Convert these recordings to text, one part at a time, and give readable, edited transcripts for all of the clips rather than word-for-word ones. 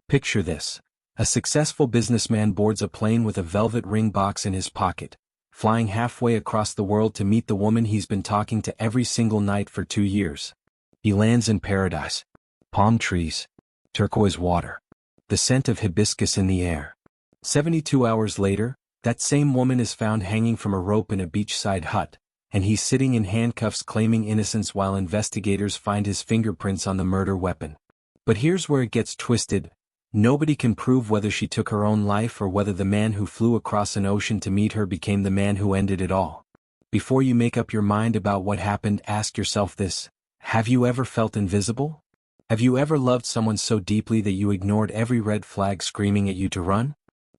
Picture this. A successful businessman boards a plane with a velvet ring box in his pocket, flying halfway across the world to meet the woman he's been talking to every single night for 2 years. He lands in paradise. Palm trees. Turquoise water. The scent of hibiscus in the air. 72 hours later, that same woman is found hanging from a rope in a beachside hut, and he's sitting in handcuffs claiming innocence while investigators find his fingerprints on the murder weapon. But here's where it gets twisted. Nobody can prove whether she took her own life or whether the man who flew across an ocean to meet her became the man who ended it all. Before you make up your mind about what happened, ask yourself this: have you ever felt invisible? Have you ever loved someone so deeply that you ignored every red flag screaming at you to run?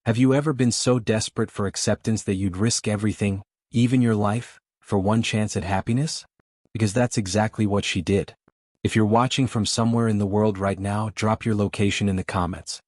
Have you ever been so desperate for acceptance that you'd risk everything, even your life, for one chance at happiness? Because that's exactly what she did. If you're watching from somewhere in the world right now, drop your location in the comments.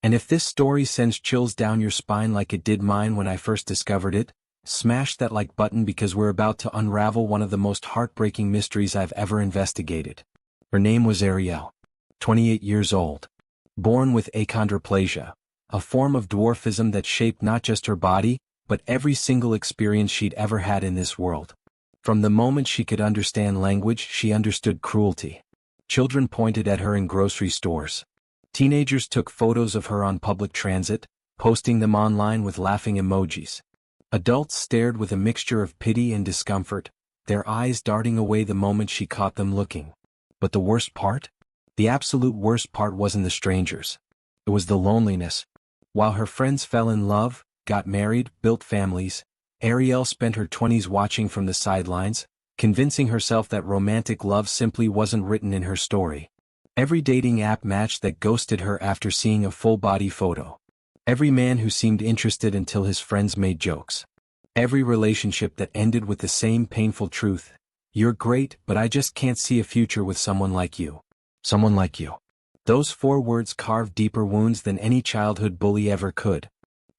And if this story sends chills down your spine like it did mine when I first discovered it, smash that like button, because we're about to unravel one of the most heartbreaking mysteries I've ever investigated. Her name was Ariel, 28 years old, born with achondroplasia, a form of dwarfism that shaped not just her body, but every single experience she'd ever had in this world. From the moment she could understand language, she understood cruelty. Children pointed at her in grocery stores. Teenagers took photos of her on public transit, posting them online with laughing emojis. Adults stared with a mixture of pity and discomfort, their eyes darting away the moment she caught them looking. But the worst part? The absolute worst part wasn't the strangers. It was the loneliness. While her friends fell in love, got married, built families, Ariel spent her 20s watching from the sidelines, convincing herself that romantic love simply wasn't written in her story. Every dating app match that ghosted her after seeing a full-body photo. Every man who seemed interested until his friends made jokes. Every relationship that ended with the same painful truth: you're great, but I just can't see a future with someone like you. Someone like you. Those 4 words carved deeper wounds than any childhood bully ever could.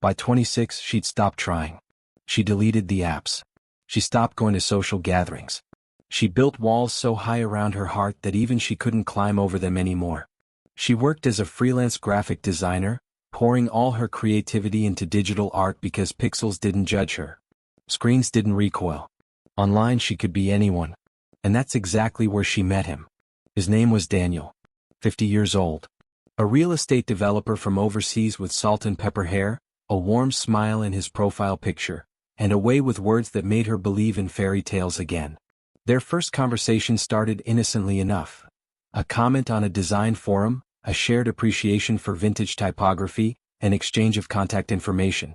By 26, she'd stopped trying. She deleted the apps. She stopped going to social gatherings. She built walls so high around her heart that even she couldn't climb over them anymore. She worked as a freelance graphic designer, pouring all her creativity into digital art because pixels didn't judge her. Screens didn't recoil. Online she could be anyone. And that's exactly where she met him. His name was Daniel, 50 years old. A real estate developer from overseas with salt and pepper hair, a warm smile in his profile picture, and a way with words that made her believe in fairy tales again. Their first conversation started innocently enough. A comment on a design forum, a shared appreciation for vintage typography, an exchange of contact information.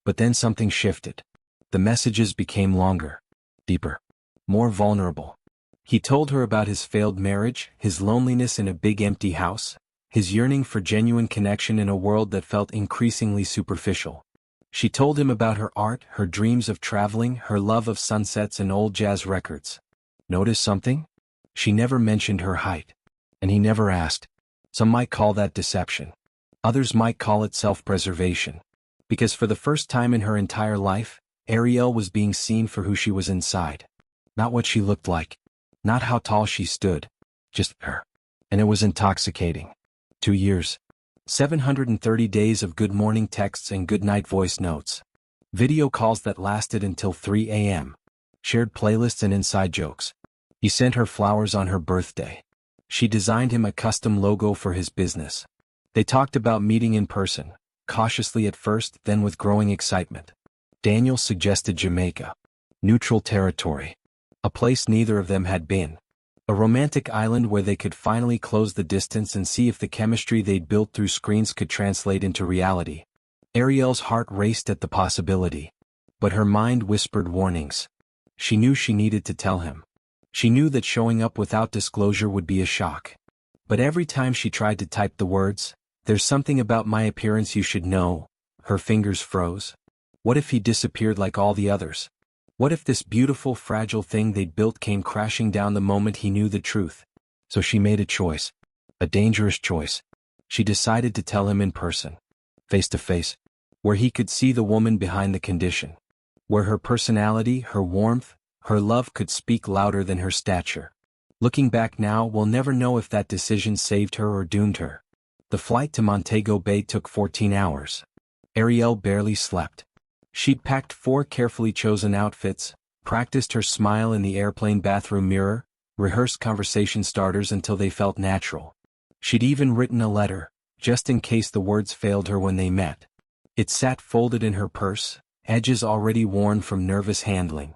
But then something shifted. The messages became longer, deeper, more vulnerable. He told her about his failed marriage, his loneliness in a big empty house, his yearning for genuine connection in a world that felt increasingly superficial. She told him about her art, her dreams of traveling, her love of sunsets and old jazz records. Notice something? She never mentioned her height. And he never asked. Some might call that deception. Others might call it self-preservation. Because for the first time in her entire life, Ariel was being seen for who she was inside. Not what she looked like. Not how tall she stood. Just her. And it was intoxicating. 2 years. 730 days of good morning texts and good night voice notes. Video calls that lasted until 3 a.m. Shared playlists and inside jokes. He sent her flowers on her birthday. She designed him a custom logo for his business. They talked about meeting in person, cautiously at first, then with growing excitement. Daniel suggested Jamaica. Neutral territory. A place neither of them had been. A romantic island where they could finally close the distance and see if the chemistry they'd built through screens could translate into reality. Ariel's heart raced at the possibility. But her mind whispered warnings. She knew she needed to tell him. She knew that showing up without disclosure would be a shock. But every time she tried to type the words, "There's something about my appearance you should know," her fingers froze. What if he disappeared like all the others? What if this beautiful, fragile thing they'd built came crashing down the moment he knew the truth? So she made a choice. A dangerous choice. She decided to tell him in person. Face to face. Where he could see the woman behind the condition. Where her personality, her warmth, her love could speak louder than her stature. Looking back now, we'll never know if that decision saved her or doomed her. The flight to Montego Bay took 14 hours. Ariel barely slept. She'd packed 4 carefully chosen outfits, practiced her smile in the airplane bathroom mirror, rehearsed conversation starters until they felt natural. She'd even written a letter, just in case the words failed her when they met. It sat folded in her purse, edges already worn from nervous handling.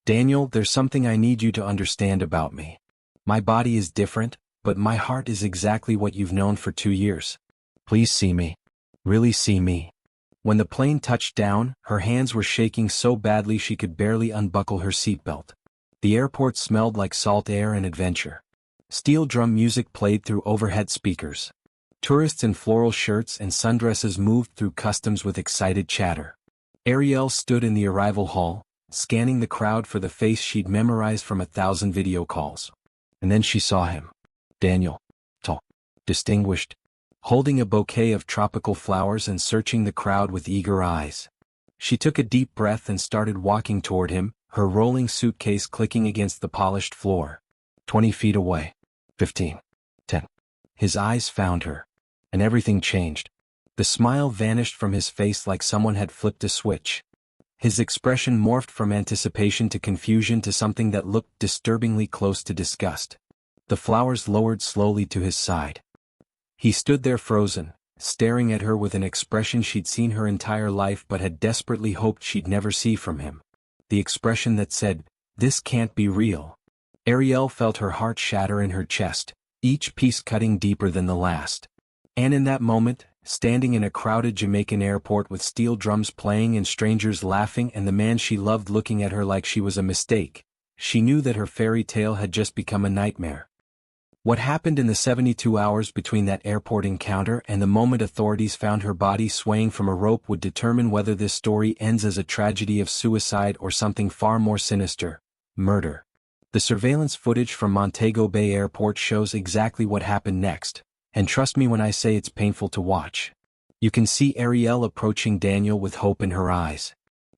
Daniel, there's something I need you to understand about me. My body is different, but my heart is exactly what you've known for 2 years. Please see me. Really see me. When the plane touched down, her hands were shaking so badly she could barely unbuckle her seatbelt. The airport smelled like salt air and adventure. Steel drum music played through overhead speakers. Tourists in floral shirts and sundresses moved through customs with excited chatter. Ariel stood in the arrival hall, scanning the crowd for the face she'd memorized from 1,000 video calls. And then she saw him. Daniel. Tall. Distinguished. Holding a bouquet of tropical flowers and searching the crowd with eager eyes. She took a deep breath and started walking toward him, her rolling suitcase clicking against the polished floor. 20 feet away. 15. 10. His eyes found her. And everything changed. The smile vanished from his face like someone had flipped a switch. His expression morphed from anticipation to confusion to something that looked disturbingly close to disgust. The flowers lowered slowly to his side. He stood there frozen, staring at her with an expression she'd seen her entire life but had desperately hoped she'd never see from him. The expression that said, "This can't be real." Ariel felt her heart shatter in her chest, each piece cutting deeper than the last. And in that moment, standing in a crowded Jamaican airport with steel drums playing and strangers laughing and the man she loved looking at her like she was a mistake, she knew that her fairy tale had just become a nightmare. What happened in the 72 hours between that airport encounter and the moment authorities found her body swaying from a rope would determine whether this story ends as a tragedy of suicide or something far more sinister: murder. The surveillance footage from Montego Bay Airport shows exactly what happened next. And trust me when I say it's painful to watch. You can see Ariel approaching Daniel with hope in her eyes.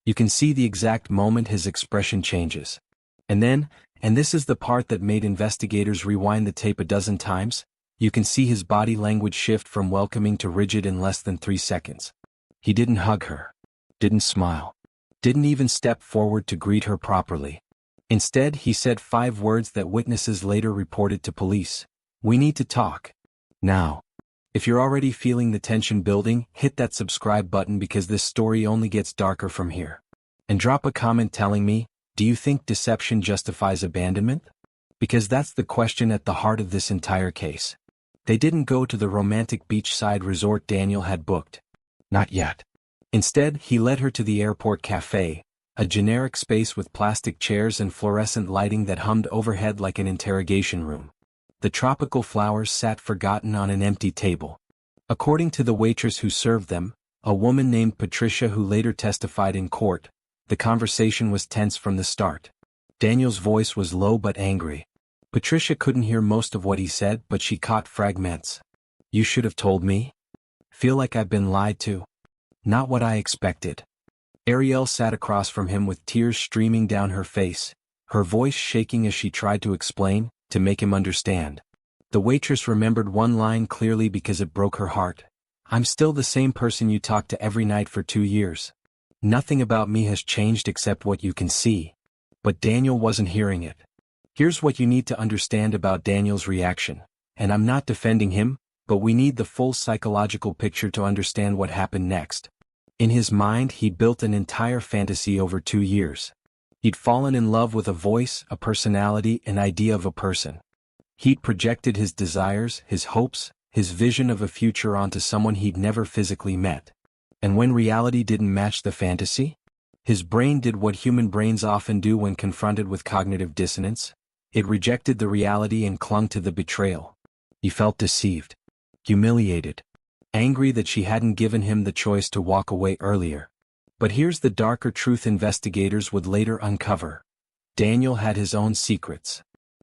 You can see the exact moment his expression changes. And then, and this is the part that made investigators rewind the tape a dozen times, you can see his body language shift from welcoming to rigid in less than 3 seconds. He didn't hug her. Didn't smile. Didn't even step forward to greet her properly. Instead, he said 5 words that witnesses later reported to police. "We need to talk. Now." If you're already feeling the tension building, hit that subscribe button because this story only gets darker from here. And drop a comment telling me, do you think deception justifies abandonment? Because that's the question at the heart of this entire case. They didn't go to the romantic beachside resort Daniel had booked. Not yet. Instead, he led her to the airport cafe, a generic space with plastic chairs and fluorescent lighting that hummed overhead like an interrogation room. The tropical flowers sat forgotten on an empty table. According to the waitress who served them, a woman named Patricia who later testified in court, the conversation was tense from the start. Daniel's voice was low but angry. Patricia couldn't hear most of what he said, but she caught fragments. "You should have told me. Feel like I've been lied to. Not what I expected." Ariel sat across from him with tears streaming down her face, her voice shaking as she tried to explain, to make him understand. The waitress remembered one line clearly because it broke her heart. "I'm still the same person you talk to every night for 2 years. Nothing about me has changed except what you can see." But Daniel wasn't hearing it. Here's what you need to understand about Daniel's reaction. And I'm not defending him, but we need the full psychological picture to understand what happened next. In his mind, he built an entire fantasy over 2 years. He'd fallen in love with a voice, a personality, an idea of a person. He'd projected his desires, his hopes, his vision of a future onto someone he'd never physically met. And when reality didn't match the fantasy, his brain did what human brains often do when confronted with cognitive dissonance. It rejected the reality and clung to the betrayal. He felt deceived, humiliated, angry that she hadn't given him the choice to walk away earlier. But here's the darker truth investigators would later uncover. Daniel had his own secrets.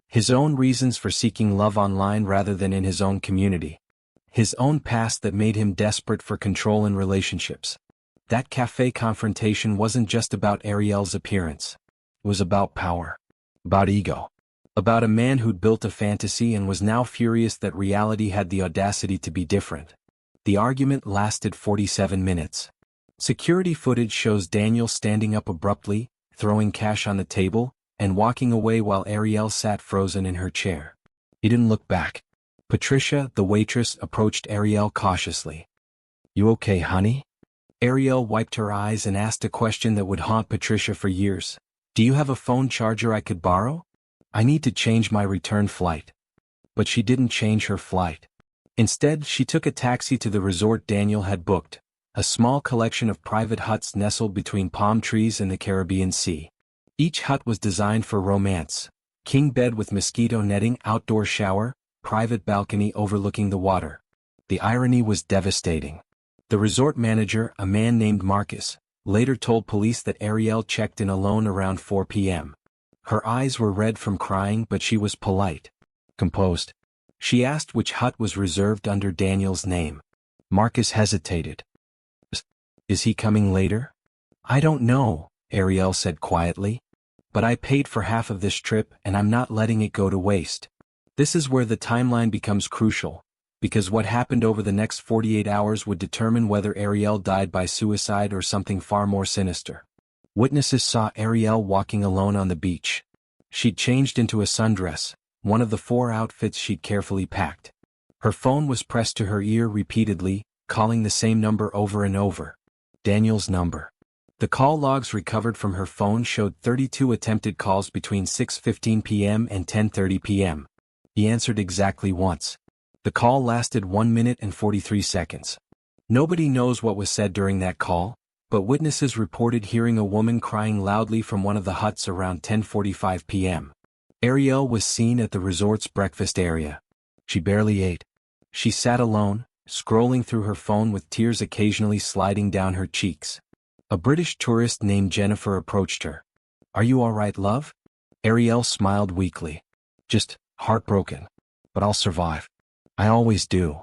His own reasons for seeking love online rather than in his own community. His own past that made him desperate for control in relationships. That cafe confrontation wasn't just about Ariel's appearance. It was about power. About ego. About a man who'd built a fantasy and was now furious that reality had the audacity to be different. The argument lasted 47 minutes. Security footage shows Daniel standing up abruptly, throwing cash on the table, and walking away while Ariel sat frozen in her chair. He didn't look back. Patricia, the waitress, approached Ariel cautiously. "You okay, honey?" Ariel wiped her eyes and asked a question that would haunt Patricia for years. "Do you have a phone charger I could borrow? I need to change my return flight." But she didn't change her flight. Instead, she took a taxi to the resort Daniel had booked, a small collection of private huts nestled between palm trees and the Caribbean Sea. Each hut was designed for romance: king bed with mosquito netting, outdoor shower, private balcony overlooking the water. The irony was devastating. The resort manager, a man named Marcus, later told police that Ariel checked in alone around 4 p.m. Her eyes were red from crying, but she was polite, composed. She asked which hut was reserved under Daniel's name. Marcus hesitated. "Is he coming later?" "I don't know," Ariel said quietly. "But I paid for half of this trip and I'm not letting it go to waste." This is where the timeline becomes crucial, because what happened over the next 48 hours would determine whether Ariel died by suicide or something far more sinister. Witnesses saw Ariel walking alone on the beach. She'd changed into a sundress, one of the 4 outfits she'd carefully packed. Her phone was pressed to her ear repeatedly, calling the same number over and over. Daniel's number. The call logs recovered from her phone showed 32 attempted calls between 6:15 p.m. and 10:30 p.m. He answered exactly once. The call lasted 1 minute and 43 seconds. Nobody knows what was said during that call, but witnesses reported hearing a woman crying loudly from one of the huts around 10:45 p.m. Ariel was seen at the resort's breakfast area. She barely ate. She sat alone, scrolling through her phone with tears occasionally sliding down her cheeks. A British tourist named Jennifer approached her. "Are you all right, love?" Ariel smiled weakly. "Just heartbroken. But I'll survive. I always do."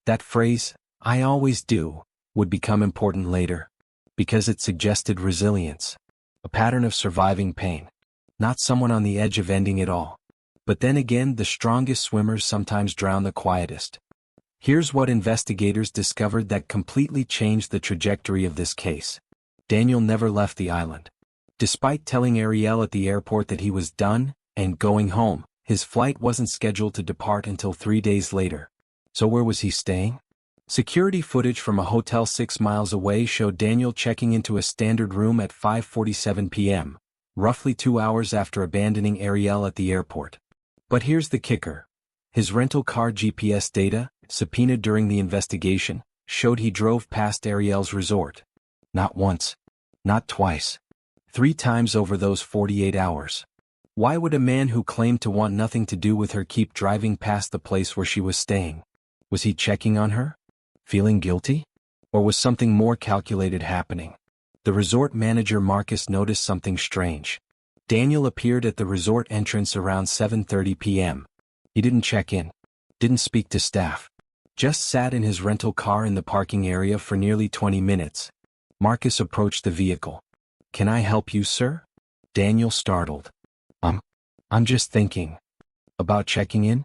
That phrase, "I always do," would become important later, because it suggested resilience, a pattern of surviving pain, not someone on the edge of ending it all. But then again, the strongest swimmers sometimes drown the quietest. Here's what investigators discovered that completely changed the trajectory of this case. Daniel never left the island. Despite telling Ariel at the airport that he was done and going home, his flight wasn't scheduled to depart until 3 days later. So where was he staying? Security footage from a hotel 6 miles away showed Daniel checking into a standard room at 5:47 p.m., roughly 2 hours after abandoning Ariel at the airport. But here's the kicker. His rental car GPS data, subpoenaed during the investigation, showed he drove past Ariel's resort. Not once. Not twice. 3 times over those 48 hours. Why would a man who claimed to want nothing to do with her keep driving past the place where she was staying? Was he checking on her? Feeling guilty? Or was something more calculated happening? The resort manager Marcus noticed something strange. Daniel appeared at the resort entrance around 7:30 p.m. He didn't check in. Didn't speak to staff. Just sat in his rental car in the parking area for nearly 20 minutes. Marcus approached the vehicle. "Can I help you, sir?" Daniel startled. I'm just thinking. About checking in?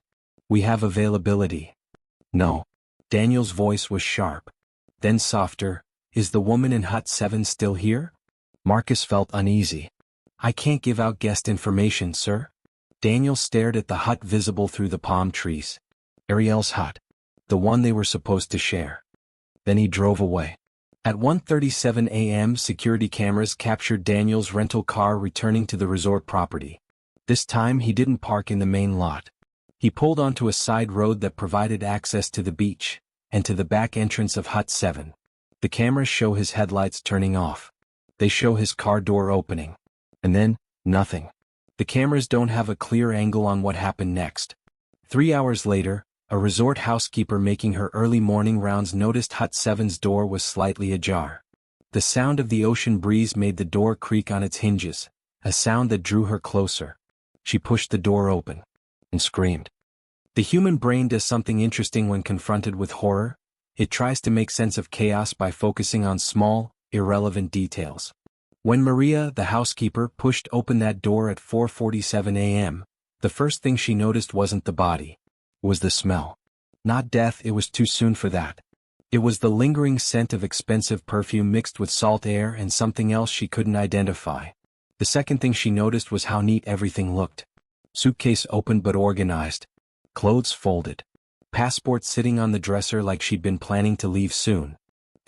We have availability." "No." Daniel's voice was sharp. Then softer. "Is the woman in Hut 7 still here?" Marcus felt uneasy. "I can't give out guest information, sir." Daniel stared at the hut visible through the palm trees. Ariel's hut. The one they were supposed to share. Then he drove away. At 1:37 a.m., security cameras captured Daniel's rental car returning to the resort property. This time he didn't park in the main lot. He pulled onto a side road that provided access to the beach, and to the back entrance of Hut 7. The cameras show his headlights turning off. They show his car door opening. And then, nothing. The cameras don't have a clear angle on what happened next. 3 hours later, a resort housekeeper making her early morning rounds noticed Hut 7's door was slightly ajar. The sound of the ocean breeze made the door creak on its hinges, a sound that drew her closer. She pushed the door open and screamed. The human brain does something interesting when confronted with horror. It tries to make sense of chaos by focusing on small, irrelevant details. When Maria, the housekeeper, pushed open that door at 4:47 a.m., the first thing she noticed wasn't the body. It was the smell. Not death, it was too soon for that. It was the lingering scent of expensive perfume mixed with salt air and something else she couldn't identify. The second thing she noticed was how neat everything looked. Suitcase open but organized. Clothes folded. Passport sitting on the dresser like she'd been planning to leave soon.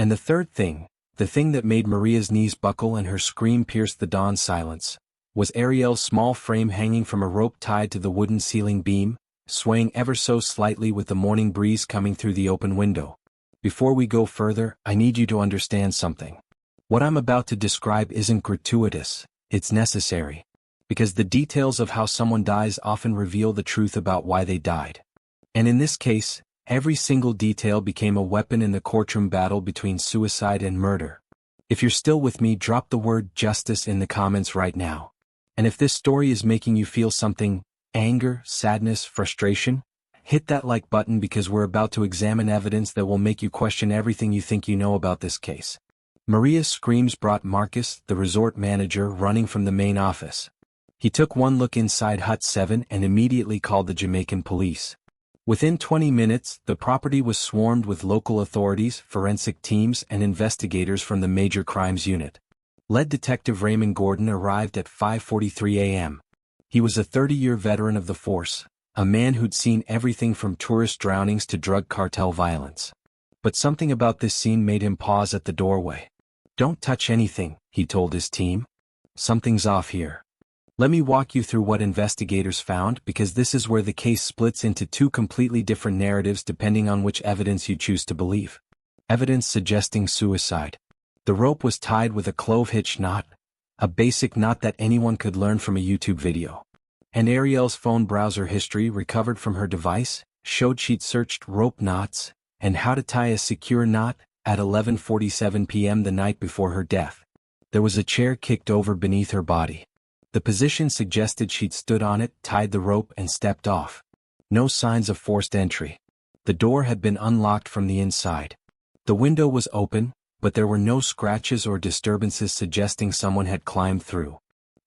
And the third thing, the thing that made Maria's knees buckle and her scream pierce the dawn silence, was Ariel's small frame hanging from a rope tied to the wooden ceiling beam, swaying ever so slightly with the morning breeze coming through the open window. Before we go further, I need you to understand something. What I'm about to describe isn't gratuitous, it's necessary. Because the details of how someone dies often reveal the truth about why they died. And in this case, every single detail became a weapon in the courtroom battle between suicide and murder. If you're still with me, drop the word justice in the comments right now. And if this story is making you feel something, anger, sadness, frustration, hit that like button because we're about to examine evidence that will make you question everything you think you know about this case. Maria's screams brought Marcus, the resort manager, running from the main office. He took one look inside Hut 7 and immediately called the Jamaican police. Within 20 minutes, the property was swarmed with local authorities, forensic teams, and investigators from the Major Crimes Unit. Lead Detective Raymond Gordon arrived at 5:43 a.m. He was a 30-year veteran of the force, a man who'd seen everything from tourist drownings to drug cartel violence. But something about this scene made him pause at the doorway. "Don't touch anything," he told his team. "Something's off here." Let me walk you through what investigators found because this is where the case splits into two completely different narratives depending on which evidence you choose to believe. Evidence suggesting suicide. The rope was tied with a clove hitch knot, a basic knot that anyone could learn from a YouTube video. And Ariel's phone browser history recovered from her device showed she'd searched rope knots and how to tie a secure knot at 11:47 p.m. the night before her death. There was a chair kicked over beneath her body. The position suggested she'd stood on it, tied the rope, and stepped off. No signs of forced entry. The door had been unlocked from the inside. The window was open, but there were no scratches or disturbances suggesting someone had climbed through.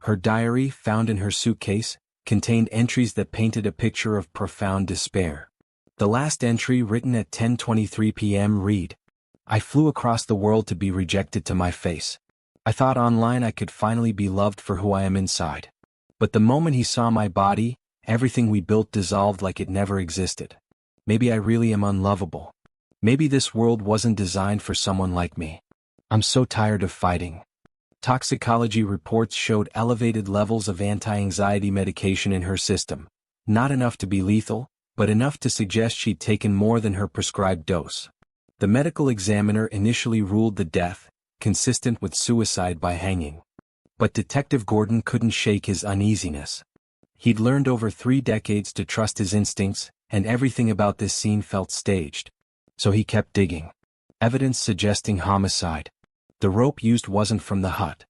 Her diary, found in her suitcase, contained entries that painted a picture of profound despair. The last entry, written at 10:23 p.m., read, "I flew across the world to be rejected to my face. I thought online I could finally be loved for who I am inside. But the moment he saw my body, everything we built dissolved like it never existed. Maybe I really am unlovable. Maybe this world wasn't designed for someone like me. I'm so tired of fighting." Toxicology reports showed elevated levels of anti-anxiety medication in her system. Not enough to be lethal, but enough to suggest she'd taken more than her prescribed dose. The medical examiner initially ruled the death consistent with suicide by hanging. But Detective Gordon couldn't shake his uneasiness. He'd learned over 3 decades to trust his instincts, and everything about this scene felt staged. So he kept digging. Evidence suggesting homicide. The rope used wasn't from the hut.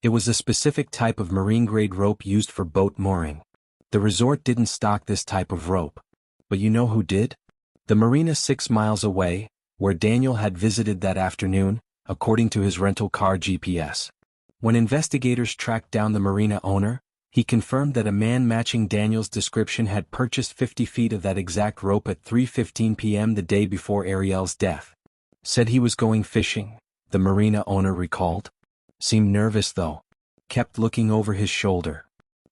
It was a specific type of marine-grade rope used for boat mooring. The resort didn't stock this type of rope. But you know who did? The marina 6 miles away, where Daniel had visited that afternoon, according to his rental car GPS. When investigators tracked down the marina owner, he confirmed that a man matching Daniel's description had purchased 50 feet of that exact rope at 3:15 p.m. the day before Ariel's death. Said he was going fishing, the marina owner recalled. Seemed nervous though. Kept looking over his shoulder.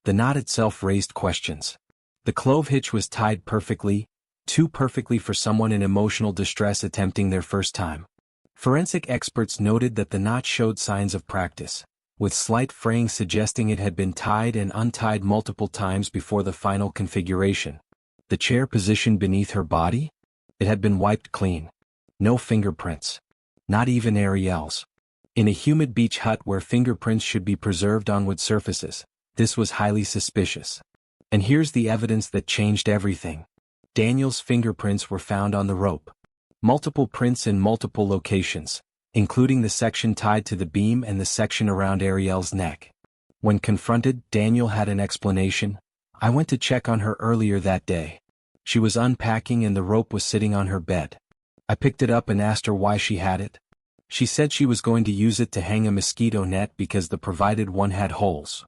The knot itself raised questions. The clove hitch was tied perfectly, too perfectly for someone in emotional distress attempting their first time. Forensic experts noted that the knot showed signs of practice, with slight fraying suggesting it had been tied and untied multiple times before the final configuration. The chair positioned beneath her body? It had been wiped clean. No fingerprints. Not even Ariel's. In a humid beach hut where fingerprints should be preserved on wood surfaces, this was highly suspicious. And here's the evidence that changed everything. Daniel's fingerprints were found on the rope. Multiple prints in multiple locations, including the section tied to the beam and the section around Ariel's neck. When confronted, Daniel had an explanation. "I went to check on her earlier that day. She was unpacking and the rope was sitting on her bed. I picked it up and asked her why she had it. She said she was going to use it to hang a mosquito net because the provided one had holes."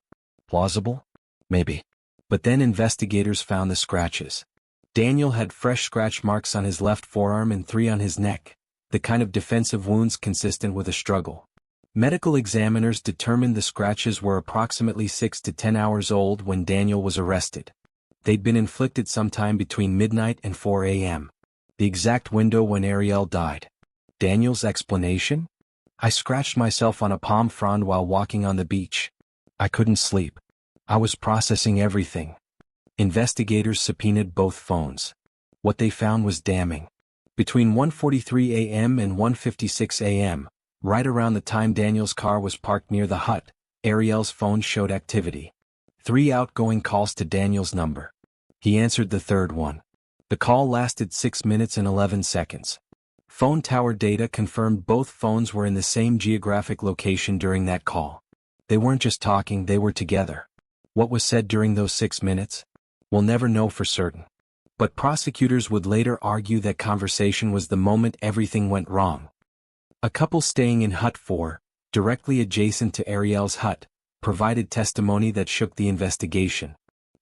Plausible? Maybe. But then investigators found the scratches. Daniel had fresh scratch marks on his left forearm and 3 on his neck, the kind of defensive wounds consistent with a struggle. Medical examiners determined the scratches were approximately 6 to 10 hours old when Daniel was arrested. They'd been inflicted sometime between midnight and 4 a.m., the exact window when Ariel died. Daniel's explanation? I scratched myself on a palm frond while walking on the beach. I couldn't sleep. I was processing everything. Investigators subpoenaed both phones. What they found was damning. Between 1:43 a.m. and 1:56 a.m., right around the time Daniel's car was parked near the hut, Ariel's phone showed activity. 3 outgoing calls to Daniel's number. He answered the third one. The call lasted 6 minutes and 11 seconds. Phone tower data confirmed both phones were in the same geographic location during that call. They weren't just talking, they were together. What was said during those 6 minutes? We'll never know for certain. But prosecutors would later argue that conversation was the moment everything went wrong. A couple staying in Hut 4, directly adjacent to Ariel's hut, provided testimony that shook the investigation.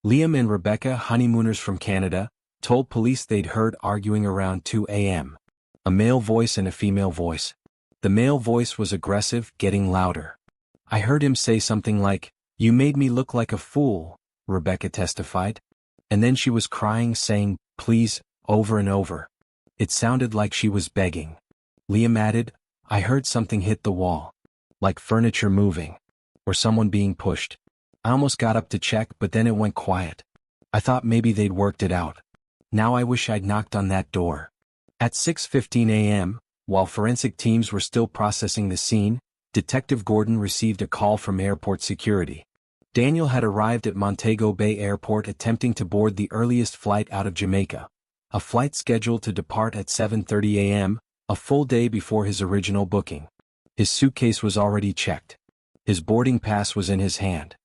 Liam and Rebecca, honeymooners from Canada, told police they'd heard arguing around 2 a.m. A male voice and a female voice. The male voice was aggressive, getting louder. I heard him say something like, "You made me look like a fool," Rebecca testified. And then she was crying, saying, "Please," over and over. It sounded like she was begging. Liam added, "I heard something hit the wall. Like furniture moving. Or someone being pushed. I almost got up to check, but then it went quiet. I thought maybe they'd worked it out. Now I wish I'd knocked on that door." At 6:15 a.m., while forensic teams were still processing the scene, Detective Gordon received a call from airport security. Daniel had arrived at Montego Bay Airport attempting to board the earliest flight out of Jamaica, a flight scheduled to depart at 7:30 a.m., a full day before his original booking. His suitcase was already checked. His boarding pass was in his hand.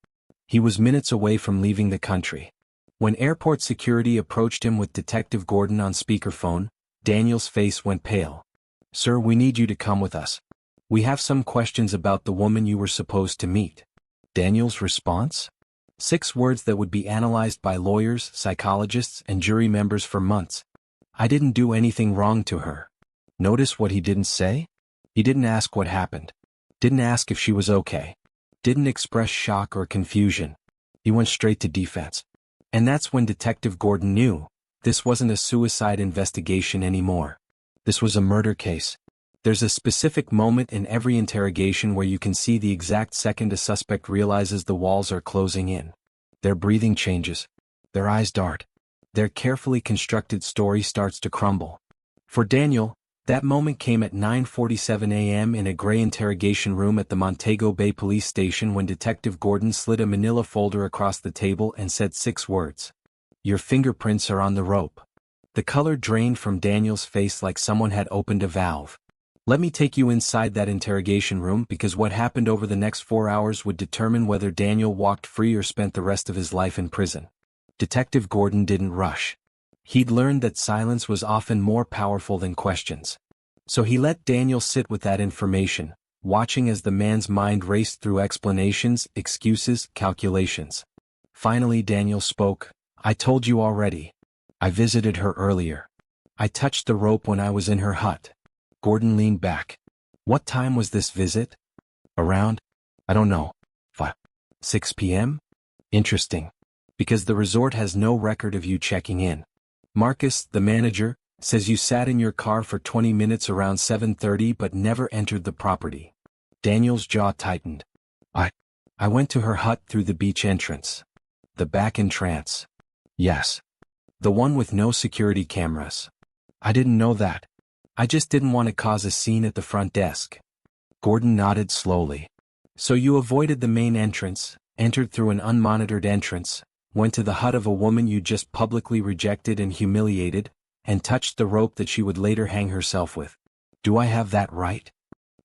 He was minutes away from leaving the country. When airport security approached him with Detective Gordon on speakerphone, Daniel's face went pale. "Sir, we need you to come with us. We have some questions about the woman you were supposed to meet." Daniel's response? 6 words that would be analyzed by lawyers, psychologists, and jury members for months. "I didn't do anything wrong to her." Notice what he didn't say? He didn't ask what happened. Didn't ask if she was okay. Didn't express shock or confusion. He went straight to defense. And that's when Detective Gordon knew this wasn't a suicide investigation anymore. This was a murder case. There's a specific moment in every interrogation where you can see the exact second a suspect realizes the walls are closing in. Their breathing changes. Their eyes dart. Their carefully constructed story starts to crumble. For Daniel, that moment came at 9:47 a.m. in a gray interrogation room at the Montego Bay Police Station when Detective Gordon slid a manila folder across the table and said 6 words. "Your fingerprints are on the rope." The color drained from Daniel's face like someone had opened a valve. Let me take you inside that interrogation room because what happened over the next 4 hours would determine whether Daniel walked free or spent the rest of his life in prison. Detective Gordon didn't rush. He'd learned that silence was often more powerful than questions. So he let Daniel sit with that information, watching as the man's mind raced through explanations, excuses, calculations. Finally Daniel spoke. "I told you already. I visited her earlier. I touched the rope when I was in her hut." Gordon leaned back. "What time was this visit?" "Around? I don't know. 6 p.m.? Interesting. Because the resort has no record of you checking in. Marcus, the manager, says you sat in your car for 20 minutes around 7:30 but never entered the property." Daniel's jaw tightened. I went to her hut through the beach entrance. The back entrance. Yes. The one with no security cameras. I didn't know that. I just didn't want to cause a scene at the front desk. Gordon nodded slowly. "So you avoided the main entrance, entered through an unmonitored entrance, went to the hut of a woman you just publicly rejected and humiliated, and touched the rope that she would later hang herself with. Do I have that right?"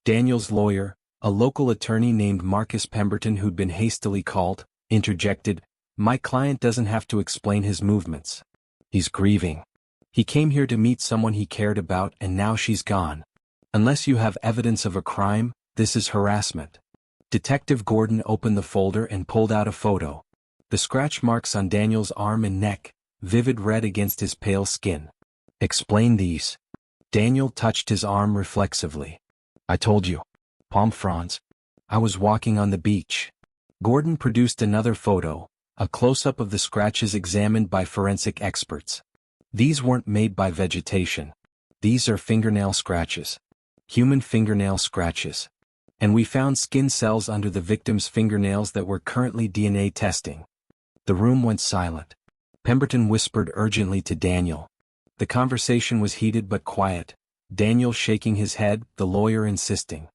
Daniel's lawyer, a local attorney named Marcus Pemberton who'd been hastily called, interjected, "My client doesn't have to explain his movements. He's grieving. He came here to meet someone he cared about and now she's gone. Unless you have evidence of a crime, this is harassment." Detective Gordon opened the folder and pulled out a photo. The scratch marks on Daniel's arm and neck, vivid red against his pale skin. "Explain these." Daniel touched his arm reflexively. I told you. Palm fronds. I was walking on the beach. Gordon produced another photo, a close-up of the scratches examined by forensic experts. These weren't made by vegetation. These are fingernail scratches. Human fingernail scratches. And we found skin cells under the victim's fingernails that we're currently DNA testing. The room went silent. Pemberton whispered urgently to Daniel. The conversation was heated but quiet, Daniel shaking his head, the lawyer insisting.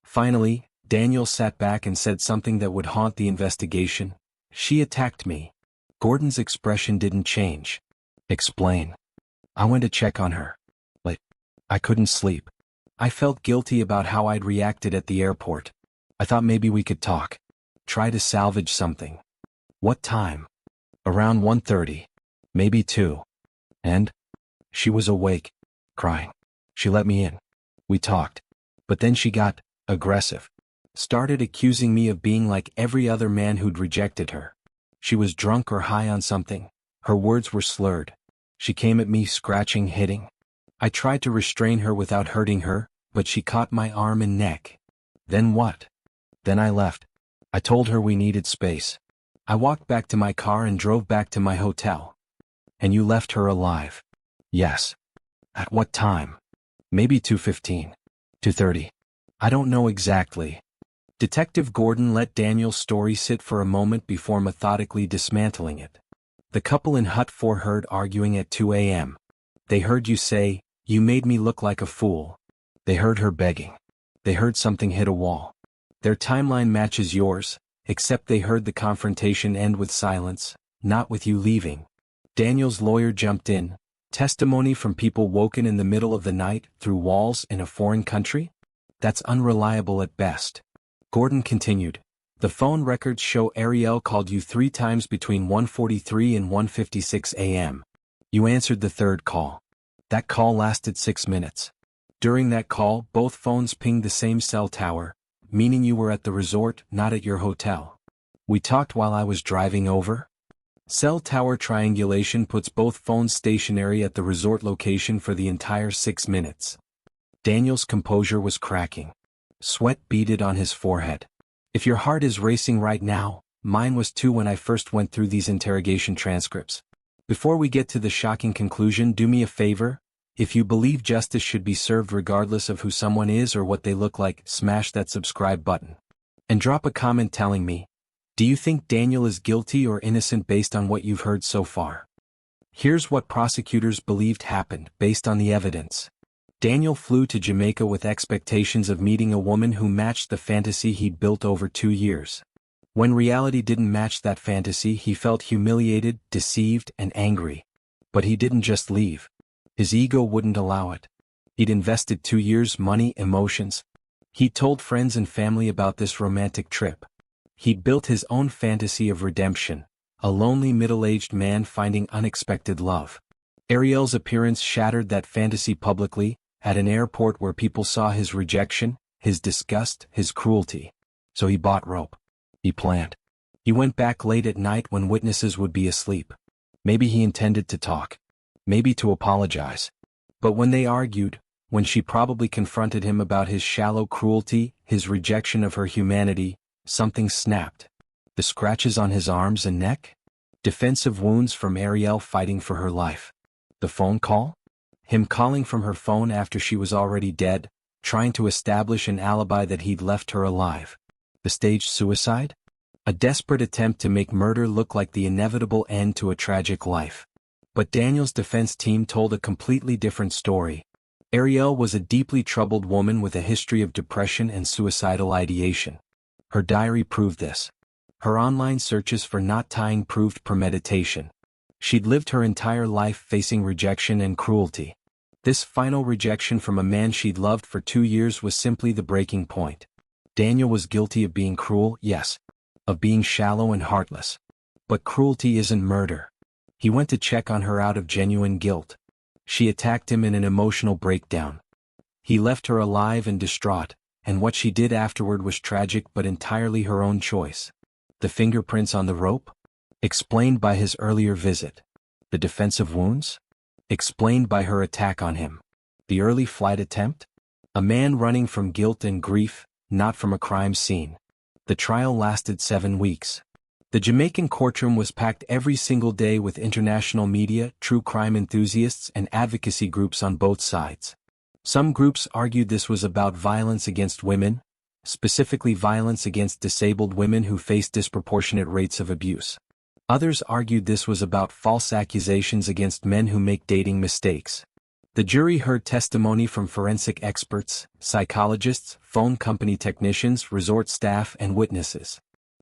Finally, Daniel sat back and said something that would haunt the investigation. She attacked me. Gordon's expression didn't change. Explain. I went to check on her. I couldn't sleep. I felt guilty about how I'd reacted at the airport. I thought maybe we could talk. Try to salvage something. What time? Around 1:30. Maybe 2. And? She was awake, crying. She let me in. We talked. But then she got aggressive. Started accusing me of being like every other man who'd rejected her. She was drunk or high on something. Her words were slurred. She came at me scratching, hitting. I tried to restrain her without hurting her, but she caught my arm and neck. Then what? Then I left. I told her we needed space. I walked back to my car and drove back to my hotel. And you left her alive? Yes. At what time? Maybe 2:15. 2:30. I don't know exactly. Detective Gordon let Daniel's story sit for a moment before methodically dismantling it. The couple in Hut 4 heard arguing at 2 a.m. They heard you say, "You made me look like a fool." They heard her begging. They heard something hit a wall. Their timeline matches yours, except they heard the confrontation end with silence, not with you leaving. Daniel's lawyer jumped in. Testimony from people woken in the middle of the night through walls in a foreign country? That's unreliable at best. Gordon continued. The phone records show Ariel called you 3 times between 1:43 and 1:56 a.m. You answered the third call. That call lasted 6 minutes. During that call, both phones pinged the same cell tower, meaning you were at the resort, not at your hotel. We talked while I was driving over. Cell tower triangulation puts both phones stationary at the resort location for the entire 6 minutes. Daniel's composure was cracking. Sweat beaded on his forehead. If your heart is racing right now, mine was too when I first went through these interrogation transcripts. Before we get to the shocking conclusion, do me a favor. If you believe justice should be served regardless of who someone is or what they look like, smash that subscribe button. And drop a comment telling me, do you think Daniel is guilty or innocent based on what you've heard so far? Here's what prosecutors believed happened based on the evidence. Daniel flew to Jamaica with expectations of meeting a woman who matched the fantasy he'd built over 2 years. When reality didn't match that fantasy, he felt humiliated, deceived, and angry. But he didn't just leave. His ego wouldn't allow it. He'd invested 2 years, money, emotions. He told friends and family about this romantic trip. He'd built his own fantasy of redemption, a lonely middle-aged man finding unexpected love. Ariel's appearance shattered that fantasy publicly, at an airport where people saw his rejection, his disgust, his cruelty. So he bought rope. He planned. He went back late at night when witnesses would be asleep. Maybe he intended to talk. Maybe to apologize. But when they argued, when she probably confronted him about his shallow cruelty, his rejection of her humanity, something snapped. The scratches on his arms and neck? Defensive wounds from Ariel fighting for her life. The phone call? Him calling from her phone after she was already dead, trying to establish an alibi that he'd left her alive. The staged suicide? A desperate attempt to make murder look like the inevitable end to a tragic life. But Daniel's defense team told a completely different story. Ariel was a deeply troubled woman with a history of depression and suicidal ideation. Her diary proved this. Her online searches for not tying proved premeditation. She'd lived her entire life facing rejection and cruelty. This final rejection from a man she'd loved for 2 years was simply the breaking point. Daniel was guilty of being cruel, yes. Of being shallow and heartless. But cruelty isn't murder. He went to check on her out of genuine guilt. She attacked him in an emotional breakdown. He left her alive and distraught, and what she did afterward was tragic but entirely her own choice. The fingerprints on the rope? Explained by his earlier visit. The defensive wounds? Explained by her attack on him. The early flight attempt? A man running from guilt and grief, not from a crime scene. The trial lasted 7 weeks. The Jamaican courtroom was packed every single day with international media, true crime enthusiasts, and advocacy groups on both sides. Some groups argued this was about violence against women, specifically violence against disabled women who face disproportionate rates of abuse. Others argued this was about false accusations against men who make dating mistakes. The jury heard testimony from forensic experts, psychologists, phone company technicians, resort staff, and witnesses.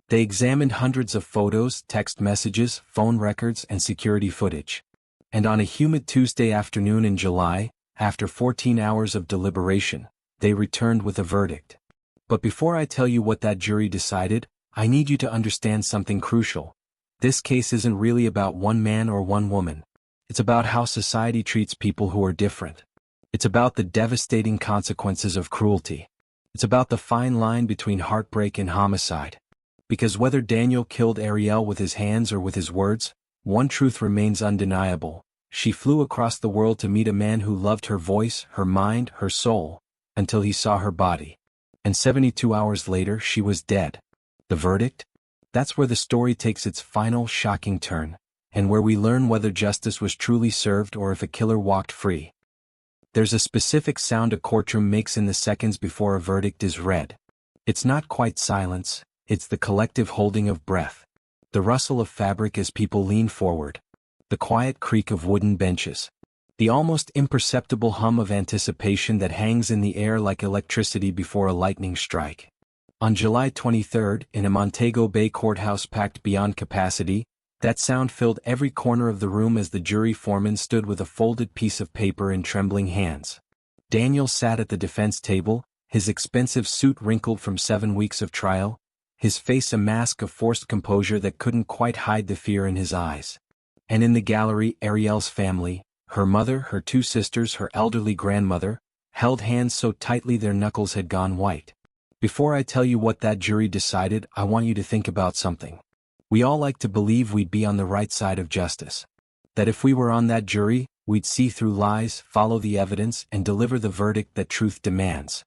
They examined hundreds of photos, text messages, phone records, and security footage. And on a humid Tuesday afternoon in July, after 14 hours of deliberation, they returned with a verdict. But before I tell you what that jury decided, I need you to understand something crucial. This case isn't really about one man or one woman. It's about how society treats people who are different. It's about the devastating consequences of cruelty. It's about the fine line between heartbreak and homicide. Because whether Daniel killed Ariel with his hands or with his words, one truth remains undeniable. She flew across the world to meet a man who loved her voice, her mind, her soul, until he saw her body. And 72 hours later she was dead. The verdict? That's where the story takes its final shocking turn, and where we learn whether justice was truly served or if a killer walked free. There's a specific sound a courtroom makes in the seconds before a verdict is read. It's not quite silence, it's the collective holding of breath. The rustle of fabric as people lean forward. The quiet creak of wooden benches. The almost imperceptible hum of anticipation that hangs in the air like electricity before a lightning strike. On July 23, in a Montego Bay courthouse packed beyond capacity, that sound filled every corner of the room as the jury foreman stood with a folded piece of paper in trembling hands. Daniel sat at the defense table, his expensive suit wrinkled from 7 weeks of trial, his face a mask of forced composure that couldn't quite hide the fear in his eyes. And in the gallery, Ariel's family, her mother, her 2 sisters, her elderly grandmother, held hands so tightly their knuckles had gone white. Before I tell you what that jury decided, I want you to think about something. We all like to believe we'd be on the right side of justice. That if we were on that jury, we'd see through lies, follow the evidence, and deliver the verdict that truth demands.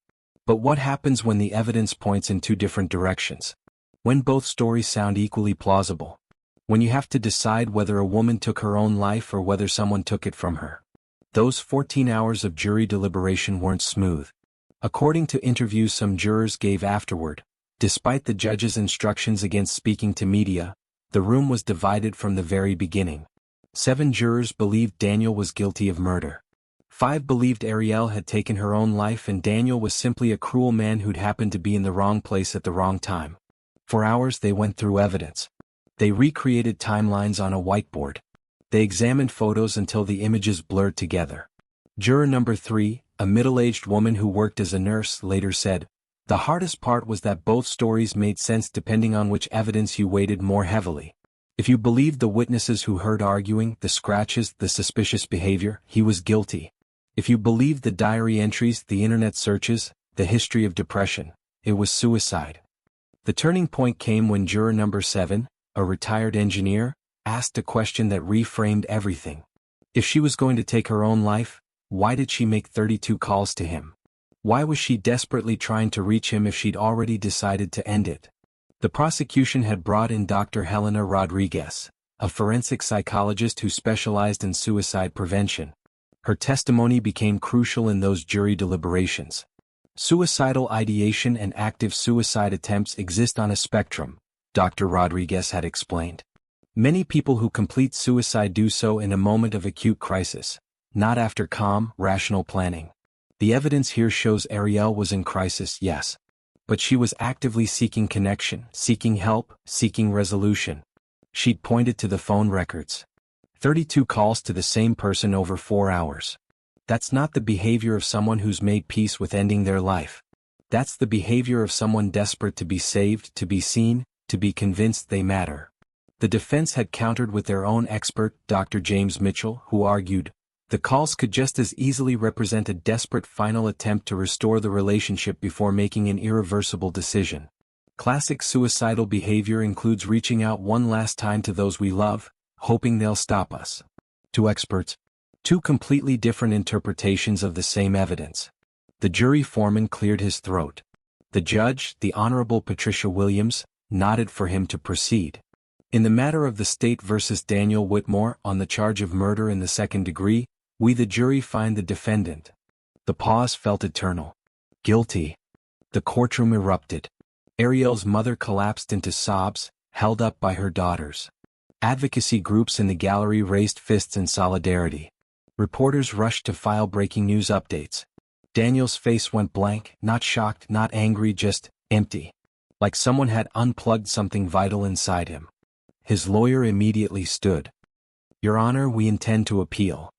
But what happens when the evidence points in 2 different directions? When both stories sound equally plausible? When you have to decide whether a woman took her own life or whether someone took it from her? Those 14 hours of jury deliberation weren't smooth. According to interviews some jurors gave afterward, despite the judge's instructions against speaking to media, the room was divided from the very beginning. 7 jurors believed Daniel was guilty of murder. 5 believed Ariel had taken her own life and Daniel was simply a cruel man who'd happened to be in the wrong place at the wrong time. For hours they went through evidence. They recreated timelines on a whiteboard. They examined photos until the images blurred together. Juror number 3, a middle-aged woman who worked as a nurse, later said, "The hardest part was that both stories made sense depending on which evidence you weighted more heavily. If you believed the witnesses who heard arguing, the scratches, the suspicious behavior, he was guilty. If you believed the diary entries, the internet searches, the history of depression, it was suicide." The turning point came when juror number 7, a retired engineer, asked a question that reframed everything. If she was going to take her own life, why did she make 32 calls to him? Why was she desperately trying to reach him if she'd already decided to end it? The prosecution had brought in Dr. Helena Rodriguez, a forensic psychologist who specialized in suicide prevention. Her testimony became crucial in those jury deliberations. Suicidal ideation and active suicide attempts exist on a spectrum, Dr. Rodriguez had explained. Many people who complete suicide do so in a moment of acute crisis, not after calm, rational planning. The evidence here shows Ariel was in crisis, yes. But she was actively seeking connection, seeking help, seeking resolution. She'd pointed to the phone records. 32 calls to the same person over 4 hours. That's not the behavior of someone who's made peace with ending their life. That's the behavior of someone desperate to be saved, to be seen, to be convinced they matter. The defense had countered with their own expert, Dr. James Mitchell, who argued, the calls could just as easily represent a desperate final attempt to restore the relationship before making an irreversible decision. Classic suicidal behavior includes reaching out one last time to those we love, hoping they'll stop us. To experts, Two completely different interpretations of the same evidence. The jury foreman cleared his throat. The judge, the Honorable Patricia Williams, nodded for him to proceed. In the matter of the state versus Daniel Whitmore on the charge of murder in the second degree, we the jury find the defendant. The pause felt eternal. Guilty. The courtroom erupted. Ariel's mother collapsed into sobs, held up by her daughters. Advocacy groups in the gallery raised fists in solidarity. Reporters rushed to file breaking news updates. Daniel's face went blank, not shocked, not angry, just empty. Like someone had unplugged something vital inside him. His lawyer immediately stood. "Your Honor, we intend to appeal."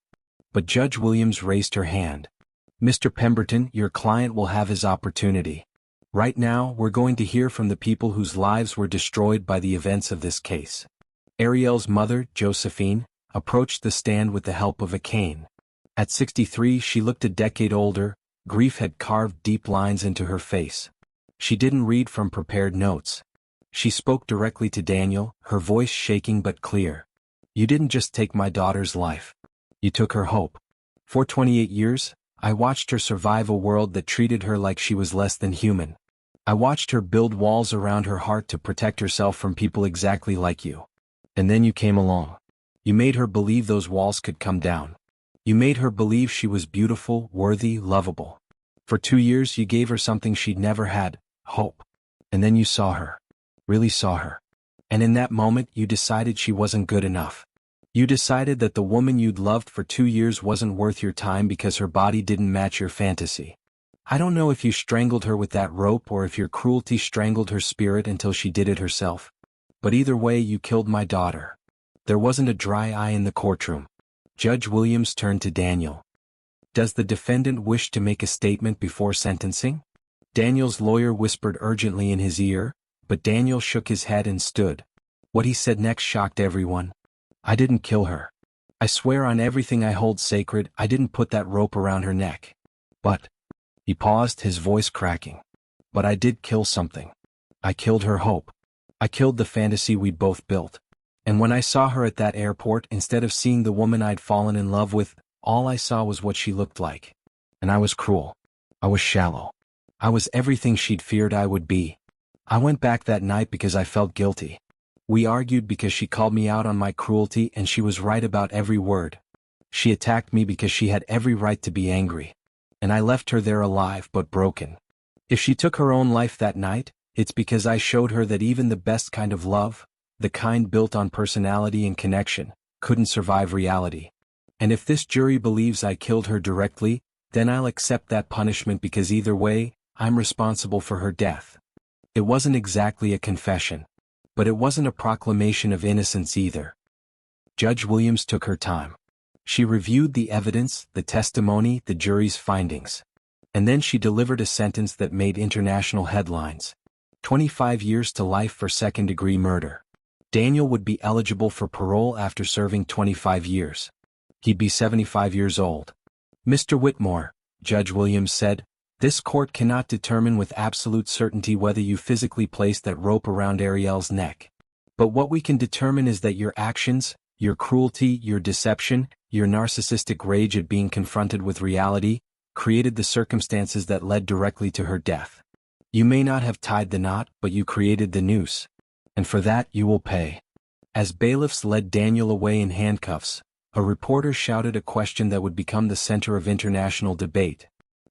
But Judge Williams raised her hand. "Mr. Pemberton, your client will have his opportunity. Right now, we're going to hear from the people whose lives were destroyed by the events of this case." Ariel's mother, Josephine, approached the stand with the help of a cane. At 63, she looked a decade older. Grief had carved deep lines into her face. She didn't read from prepared notes. She spoke directly to Daniel, her voice shaking but clear. "You didn't just take my daughter's life. You took her hope. For 28 years, I watched her survive a world that treated her like she was less than human. I watched her build walls around her heart to protect herself from people exactly like you. And then you came along. You made her believe those walls could come down. You made her believe she was beautiful, worthy, lovable. For 2 years you gave her something she'd never had, hope. And then you saw her. Really saw her. And in that moment you decided she wasn't good enough. You decided that the woman you'd loved for 2 years wasn't worth your time because her body didn't match your fantasy. I don't know if you strangled her with that rope or if your cruelty strangled her spirit until she did it herself. But either way you killed my daughter." There wasn't a dry eye in the courtroom. Judge Williams turned to Daniel. "Does the defendant wish to make a statement before sentencing?" Daniel's lawyer whispered urgently in his ear, but Daniel shook his head and stood. What he said next shocked everyone. "I didn't kill her. I swear on everything I hold sacred, I didn't put that rope around her neck. But," he paused, his voice cracking, "but I did kill something. I killed her hope. I killed the fantasy we'd both built. And when I saw her at that airport, instead of seeing the woman I'd fallen in love with, all I saw was what she looked like. And I was cruel. I was shallow. I was everything she'd feared I would be. I went back that night because I felt guilty. We argued because she called me out on my cruelty and she was right about every word. She attacked me because she had every right to be angry. And I left her there alive but broken. If she took her own life that night, it's because I showed her that even the best kind of love, the kind built on personality and connection, couldn't survive reality. And if this jury believes I killed her directly, then I'll accept that punishment because either way, I'm responsible for her death." It wasn't exactly a confession. But it wasn't a proclamation of innocence either. Judge Williams took her time. She reviewed the evidence, the testimony, the jury's findings. And then she delivered a sentence that made international headlines. 25 years to life for second-degree murder. Daniel would be eligible for parole after serving 25 years. He'd be 75 years old. "Mr. Whitmore," Judge Williams said, "this court cannot determine with absolute certainty whether you physically placed that rope around Ariel's neck. But what we can determine is that your actions, your cruelty, your deception, your narcissistic rage at being confronted with reality, created the circumstances that led directly to her death. You may not have tied the knot, but you created the noose. And for that you will pay." As bailiffs led Daniel away in handcuffs, a reporter shouted a question that would become the center of international debate.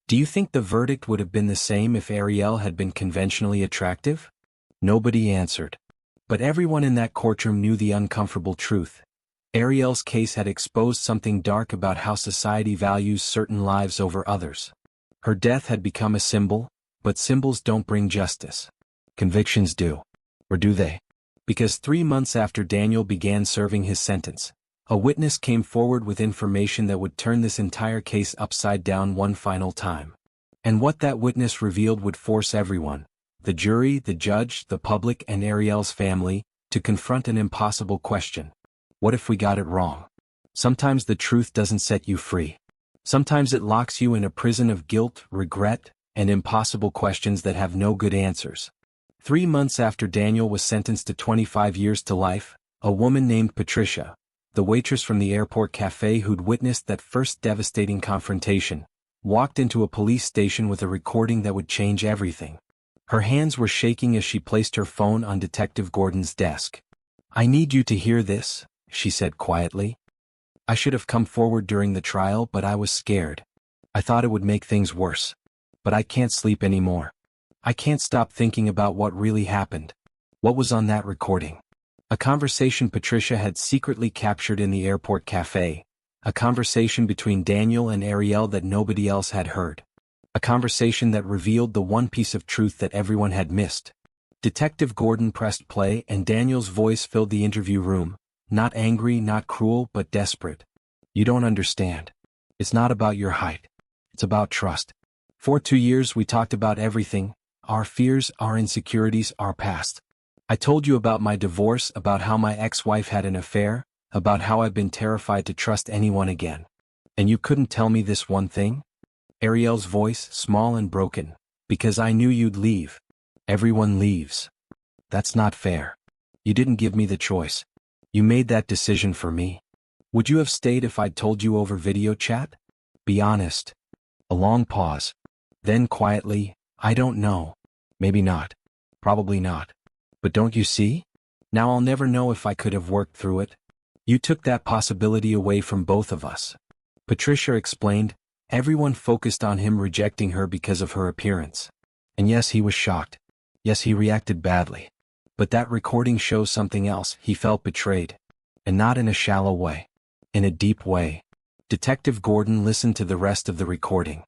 "Do you think the verdict would have been the same if Ariel had been conventionally attractive?" Nobody answered. But everyone in that courtroom knew the uncomfortable truth. Ariel's case had exposed something dark about how society values certain lives over others. Her death had become a symbol, but symbols don't bring justice. Convictions do. Or do they? Because 3 months after Daniel began serving his sentence, a witness came forward with information that would turn this entire case upside down one final time. And what that witness revealed would force everyone, the jury, the judge, the public, and Ariel's family, to confront an impossible question. What if we got it wrong? Sometimes the truth doesn't set you free. Sometimes it locks you in a prison of guilt, regret, and impossible questions that have no good answers. 3 months after Daniel was sentenced to 25 years to life, a woman named Patricia, the waitress from the airport cafe who'd witnessed that first devastating confrontation, walked into a police station with a recording that would change everything. Her hands were shaking as she placed her phone on Detective Gordon's desk. "I need you to hear this," she said quietly. "I should have come forward during the trial, but I was scared. I thought it would make things worse. But I can't sleep anymore. I can't stop thinking about what really happened. What was on that recording?" A conversation Patricia had secretly captured in the airport cafe. A conversation between Daniel and Ariel that nobody else had heard. A conversation that revealed the one piece of truth that everyone had missed. Detective Gordon pressed play and Daniel's voice filled the interview room, not angry, not cruel, but desperate. "You don't understand. It's not about your height. It's about trust. For 2 years we talked about everything, our fears, our insecurities, our past. I told you about my divorce, about how my ex-wife had an affair, about how I've been terrified to trust anyone again. And you couldn't tell me this one thing?" Ariel's voice, small and broken. "Because I knew you'd leave. Everyone leaves. That's not fair. You didn't give me the choice. You made that decision for me. Would you have stayed if I'd told you over video chat? Be honest." A long pause. Then quietly, "I don't know. Maybe not. Probably not. But don't you see? Now I'll never know if I could have worked through it. You took that possibility away from both of us." Patricia explained. Everyone focused on him rejecting her because of her appearance. And yes, he was shocked. Yes, he reacted badly. But that recording shows something else. He felt betrayed. And not in a shallow way. In a deep way. Detective Gordon listened to the rest of the recording.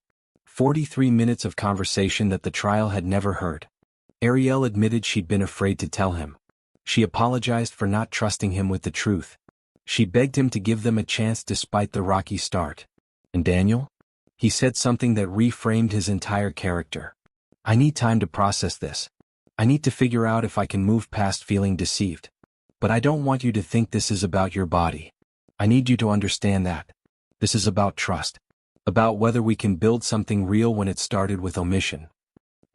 43 minutes of conversation that the trial had never heard. Ariel admitted she'd been afraid to tell him. She apologized for not trusting him with the truth. She begged him to give them a chance despite the rocky start. And Daniel? He said something that reframed his entire character. "I need time to process this. I need to figure out if I can move past feeling deceived. But I don't want you to think this is about your body. I need you to understand that. This is about trust. About whether we can build something real when it started with omission."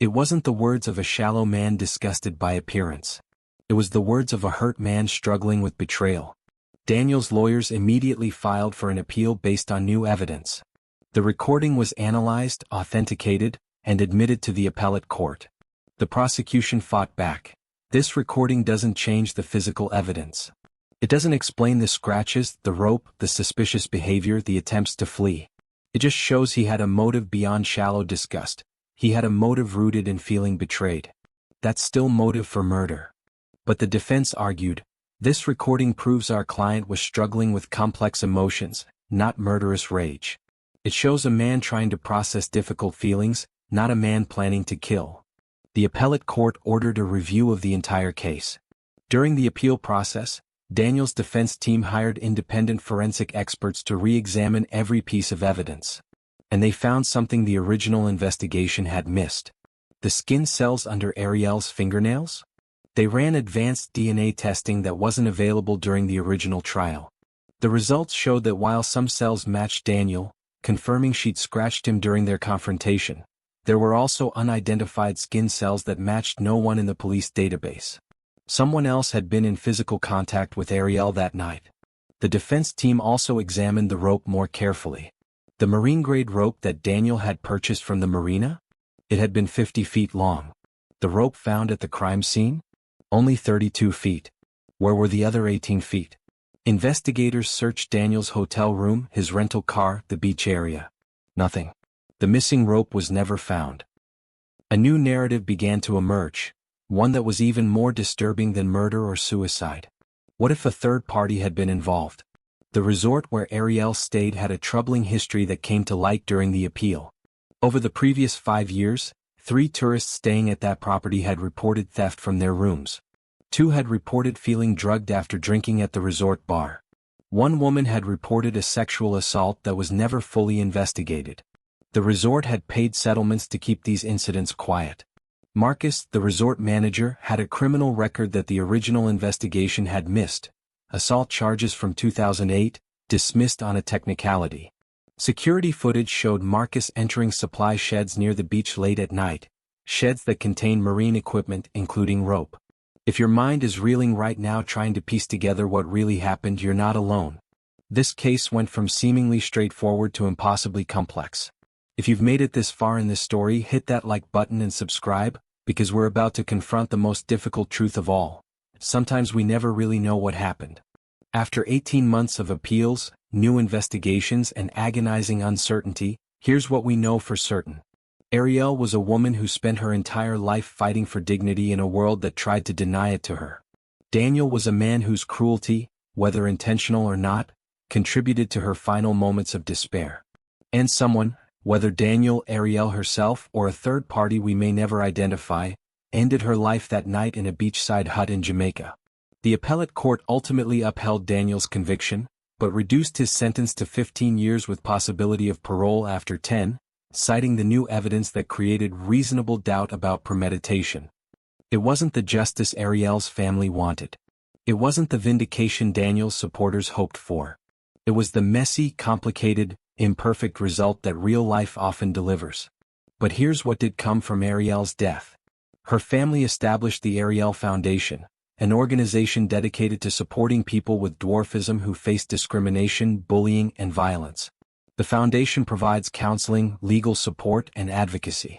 It wasn't the words of a shallow man disgusted by appearance. It was the words of a hurt man struggling with betrayal. Daniel's lawyers immediately filed for an appeal based on new evidence. The recording was analyzed, authenticated, and admitted to the appellate court. The prosecution fought back. "This recording doesn't change the physical evidence. It doesn't explain the scratches, the rope, the suspicious behavior, the attempts to flee. It just shows he had a motive beyond shallow disgust. He had a motive rooted in feeling betrayed. That's still motive for murder." But the defense argued, "This recording proves our client was struggling with complex emotions, not murderous rage. It shows a man trying to process difficult feelings, not a man planning to kill." The appellate court ordered a review of the entire case. During the appeal process, Daniel's defense team hired independent forensic experts to re-examine every piece of evidence. And they found something the original investigation had missed. The skin cells under Ariel's fingernails? They ran advanced DNA testing that wasn't available during the original trial. The results showed that while some cells matched Daniel, confirming she'd scratched him during their confrontation, there were also unidentified skin cells that matched no one in the police database. Someone else had been in physical contact with Ariel that night. The defense team also examined the rope more carefully. The marine-grade rope that Daniel had purchased from the marina? It had been 50 feet long. The rope found at the crime scene? Only 32 feet. Where were the other 18 feet? Investigators searched Daniel's hotel room, his rental car, the beach area. Nothing. The missing rope was never found. A new narrative began to emerge, one that was even more disturbing than murder or suicide. What if a third party had been involved? The resort where Ariel stayed had a troubling history that came to light during the appeal. Over the previous 5 years, 3 tourists staying at that property had reported theft from their rooms. 2 had reported feeling drugged after drinking at the resort bar. 1 woman had reported a sexual assault that was never fully investigated. The resort had paid settlements to keep these incidents quiet. Marcus, the resort manager, had a criminal record that the original investigation had missed. Assault charges from 2008, dismissed on a technicality. Security footage showed Marcus entering supply sheds near the beach late at night, sheds that contained marine equipment including rope. If your mind is reeling right now trying to piece together what really happened, you're not alone. This case went from seemingly straightforward to impossibly complex. If you've made it this far in this story, hit that like button and subscribe, because we're about to confront the most difficult truth of all. Sometimes we never really know what happened. After 18 months of appeals, new investigations, and agonizing uncertainty, here's what we know for certain. Ariel was a woman who spent her entire life fighting for dignity in a world that tried to deny it to her. Daniel was a man whose cruelty, whether intentional or not, contributed to her final moments of despair. And someone, whether Daniel, Ariel herself, or a third party we may never identify, ended her life that night in a beachside hut in Jamaica. The appellate court ultimately upheld Daniel's conviction, but reduced his sentence to 15 years with possibility of parole after 10, citing the new evidence that created reasonable doubt about premeditation. It wasn't the justice Ariel's family wanted. It wasn't the vindication Daniel's supporters hoped for. It was the messy, complicated, imperfect result that real life often delivers. But here's what did come from Ariel's death. Her family established the Ariel Foundation, an organization dedicated to supporting people with dwarfism who face discrimination, bullying, and violence. The foundation provides counseling, legal support, and advocacy.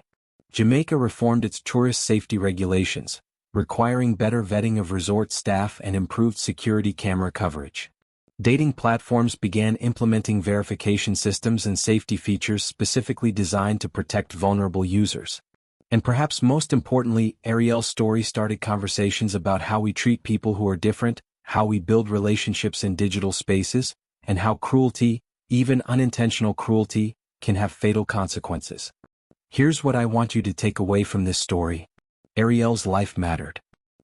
Jamaica reformed its tourist safety regulations, requiring better vetting of resort staff and improved security camera coverage. Dating platforms began implementing verification systems and safety features specifically designed to protect vulnerable users. And perhaps most importantly, Ariel's story started conversations about how we treat people who are different, how we build relationships in digital spaces, and how cruelty, even unintentional cruelty, can have fatal consequences. Here's what I want you to take away from this story. Ariel's life mattered.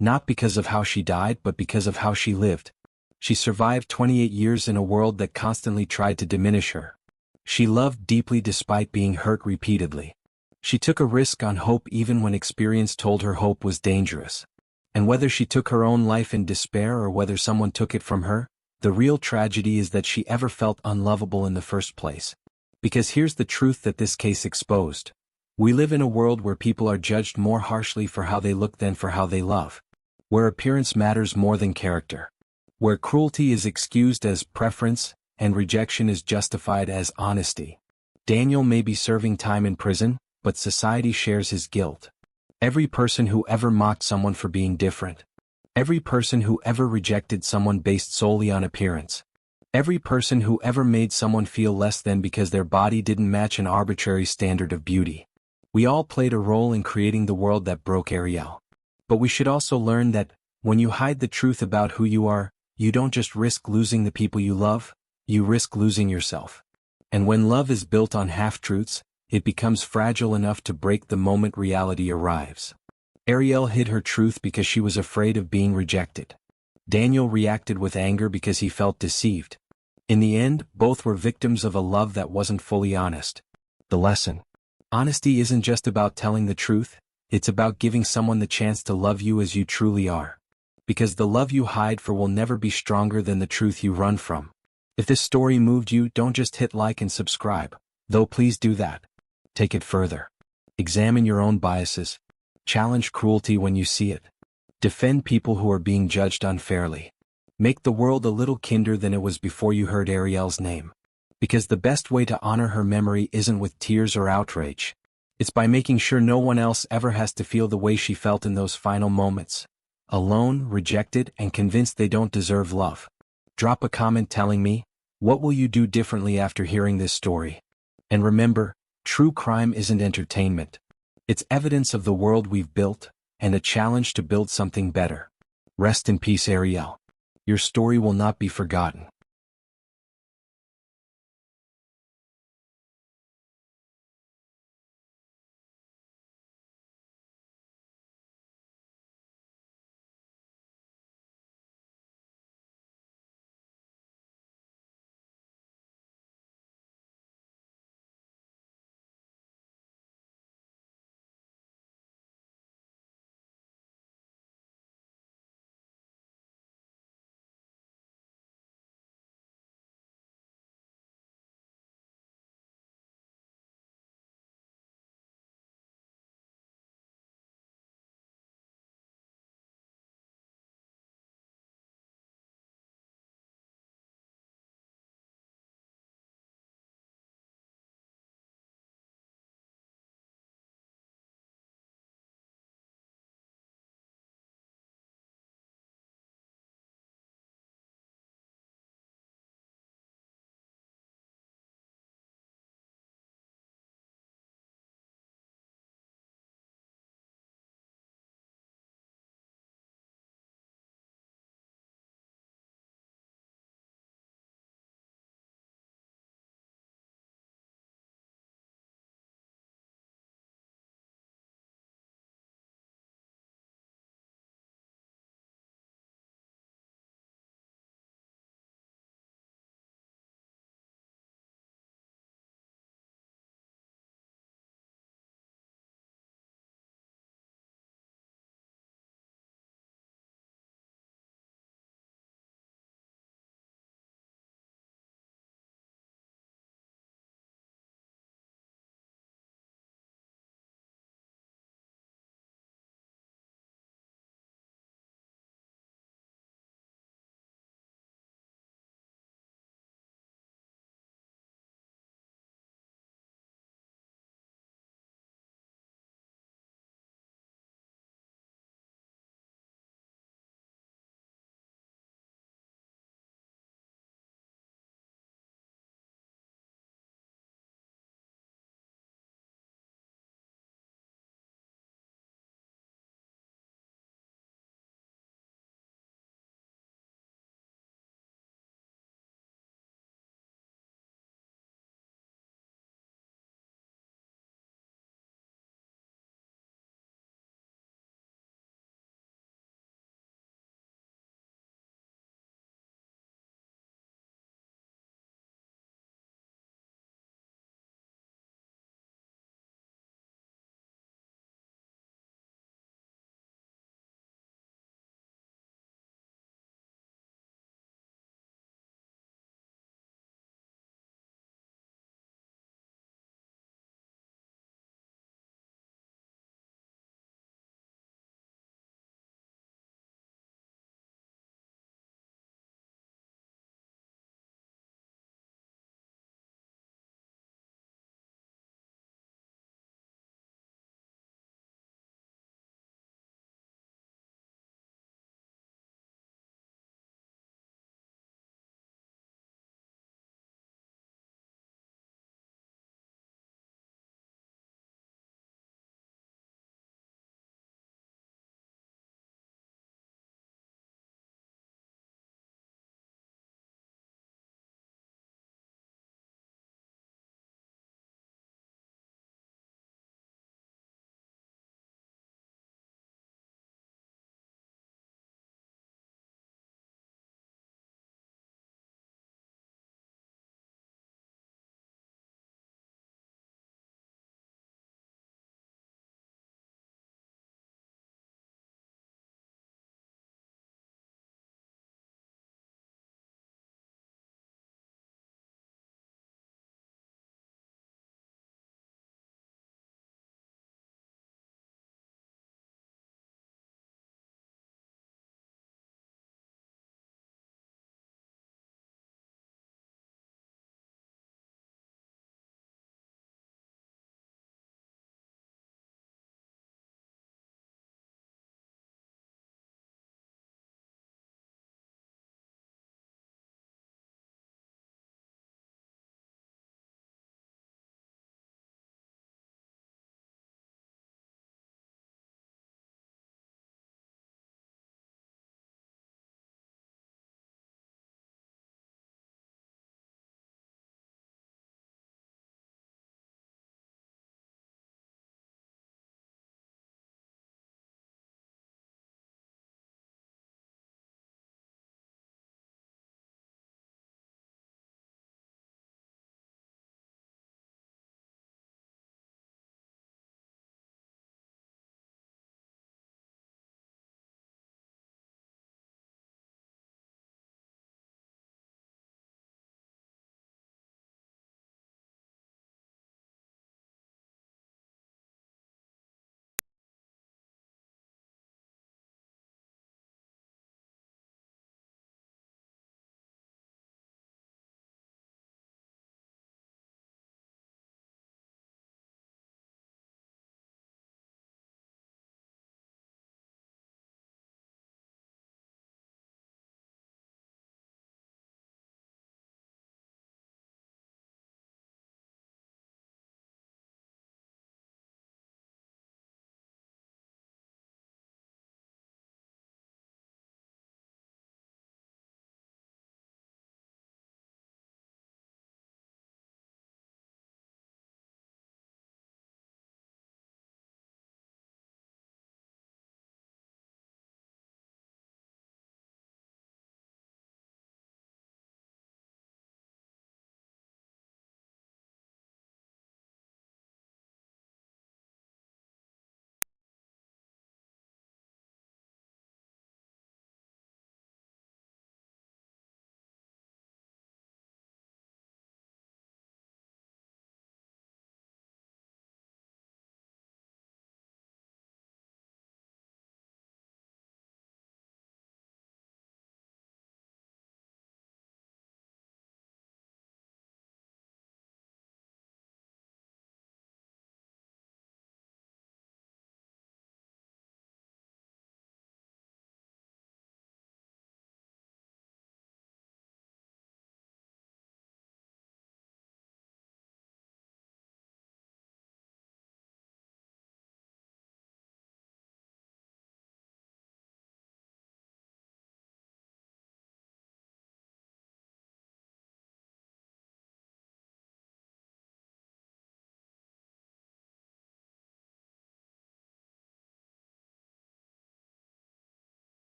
Not because of how she died, but because of how she lived. She survived 28 years in a world that constantly tried to diminish her. She loved deeply despite being hurt repeatedly. She took a risk on hope even when experience told her hope was dangerous. And whether she took her own life in despair or whether someone took it from her, the real tragedy is that she ever felt unlovable in the first place. Because here's the truth that this case exposed. We live in a world where people are judged more harshly for how they look than for how they love. Where appearance matters more than character. Where cruelty is excused as preference, and rejection is justified as honesty. Daniel may be serving time in prison, but society shares his guilt. Every person who ever mocked someone for being different. Every person who ever rejected someone based solely on appearance. Every person who ever made someone feel less than because their body didn't match an arbitrary standard of beauty. We all played a role in creating the world that broke Ariel. But we should also learn that, when you hide the truth about who you are, you don't just risk losing the people you love, you risk losing yourself. And when love is built on half-truths, it becomes fragile enough to break the moment reality arrives. Ariel hid her truth because she was afraid of being rejected. Daniel reacted with anger because he felt deceived. In the end, both were victims of a love that wasn't fully honest. The lesson. Honesty isn't just about telling the truth, it's about giving someone the chance to love you as you truly are. Because the love you hide for will never be stronger than the truth you run from. If this story moved you, don't just hit like and subscribe, though please do that. Take it further. Examine your own biases. Challenge cruelty when you see it. Defend people who are being judged unfairly. Make the world a little kinder than it was before you heard Ariel's name. Because the best way to honor her memory isn't with tears or outrage. It's by making sure no one else ever has to feel the way she felt in those final moments. Alone, rejected, and convinced they don't deserve love. Drop a comment telling me, what will you do differently after hearing this story? And remember, true crime isn't entertainment. It's evidence of the world we've built, and a challenge to build something better. Rest in peace, Ariel. Your story will not be forgotten.